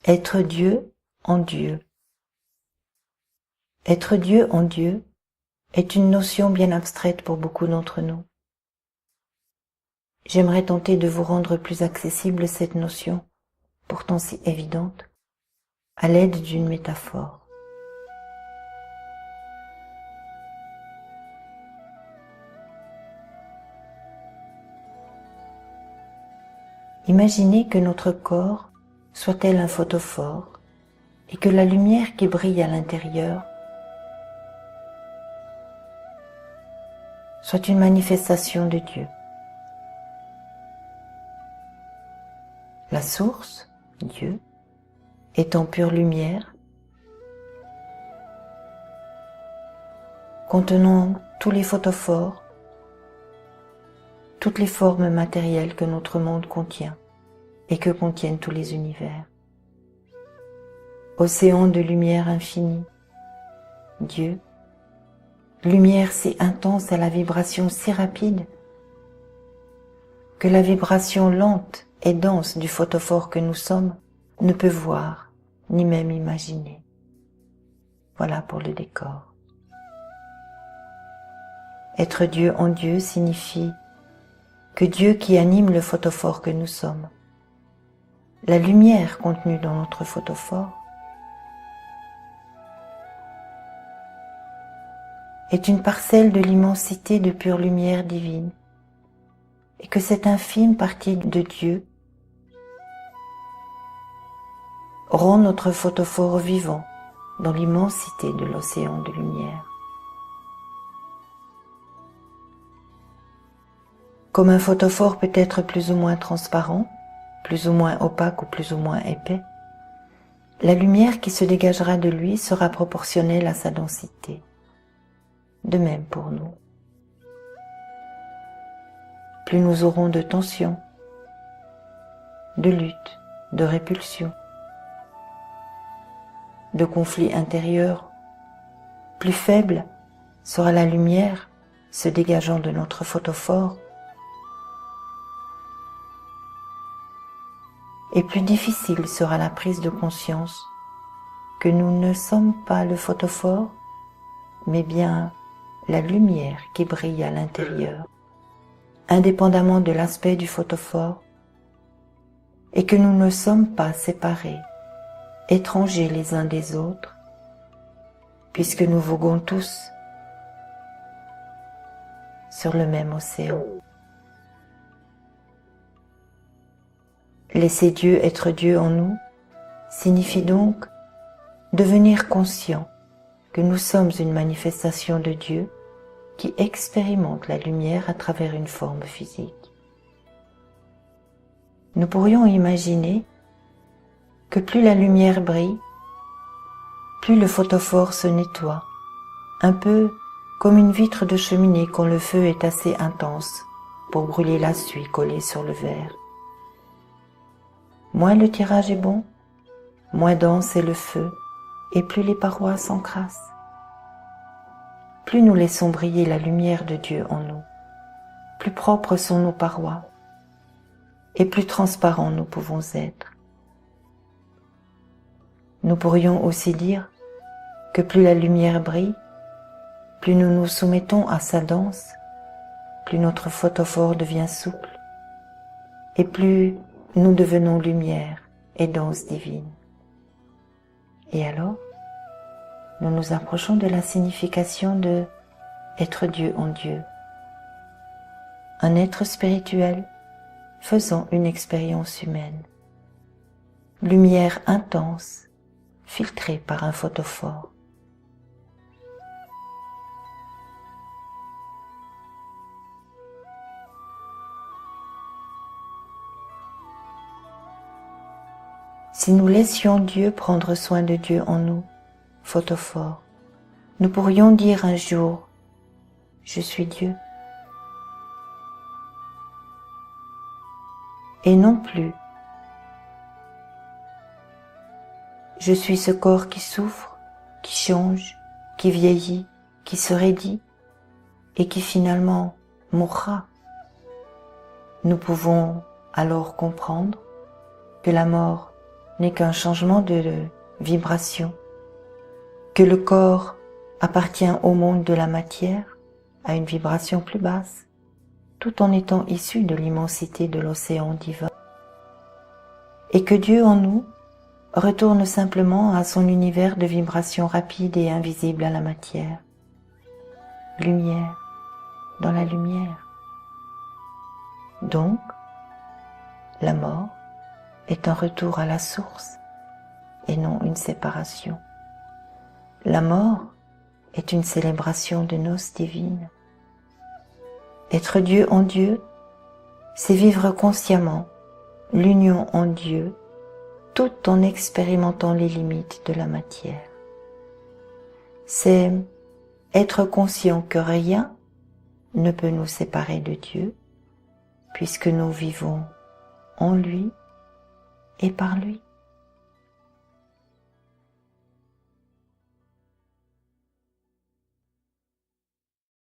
Être Dieu en Dieu. Être Dieu en Dieu est une notion bien abstraite pour beaucoup d'entre nous. J'aimerais tenter de vous rendre plus accessible cette notion, pourtant si évidente, à l'aide d'une métaphore. Imaginez que notre corps soit tel un photophore et que la lumière qui brille à l'intérieur soit une manifestation de Dieu. La source, Dieu, étant pure lumière, contenant tous les photophores, toutes les formes matérielles que notre monde contient et que contiennent tous les univers. Océan de lumière infinie, Dieu, lumière si intense à la vibration si rapide que la vibration lente et dense du photophore que nous sommes ne peut voir ni même imaginer. Voilà pour le décor. Être Dieu en Dieu signifie que Dieu qui anime le photophore que nous sommes, la lumière contenue dans notre photophore, est une parcelle de l'immensité de pure lumière divine, et que cette infime partie de Dieu rend notre photophore vivant dans l'immensité de l'océan de lumière. Comme un photophore peut être plus ou moins transparent, plus ou moins opaque ou plus ou moins épais, la lumière qui se dégagera de lui sera proportionnelle à sa densité. De même pour nous. Plus nous aurons de tension, de lutte, de répulsion, de conflits intérieurs, plus faible sera la lumière se dégageant de notre photophore, et plus difficile sera la prise de conscience que nous ne sommes pas le photophore, mais bien la lumière qui brille à l'intérieur, indépendamment de l'aspect du photophore, et que nous ne sommes pas séparés, étrangers les uns des autres, puisque nous voguons tous sur le même océan. Laisser Dieu être Dieu en nous signifie donc devenir conscient que nous sommes une manifestation de Dieu qui expérimente la lumière à travers une forme physique. Nous pourrions imaginer que plus la lumière brille, plus le photophore se nettoie, un peu comme une vitre de cheminée quand le feu est assez intense pour brûler la suie collée sur le verre. Moins le tirage est bon, moins dense est le feu, et plus les parois s'encrassent. Plus nous laissons briller la lumière de Dieu en nous, plus propres sont nos parois, et plus transparents nous pouvons être. Nous pourrions aussi dire que plus la lumière brille, plus nous nous soumettons à sa danse, plus notre photophore devient souple, et plus nous devenons lumière et danse divine. Et alors, nous nous approchons de la signification de être Dieu en Dieu. Un être spirituel faisant une expérience humaine. Lumière intense, filtrée par un photophore. Si nous laissions Dieu prendre soin de Dieu en nous, photophore, nous pourrions dire un jour, je suis Dieu. Et non plus, je suis ce corps qui souffre, qui change, qui vieillit, qui se raidit et qui finalement mourra. Nous pouvons alors comprendre que la mort n'est qu'un changement de vibration, que le corps appartient au monde de la matière, à une vibration plus basse, tout en étant issu de l'immensité de l'océan divin, et que Dieu en nous retourne simplement à son univers de vibrations rapides et invisibles à la matière. Lumière dans la lumière. Donc, la mort est un retour à la source et non une séparation. La mort est une célébration de noces divines. Être Dieu en Dieu, c'est vivre consciemment l'union en Dieu tout en expérimentant les limites de la matière. C'est être conscient que rien ne peut nous séparer de Dieu, puisque nous vivons en lui et par lui.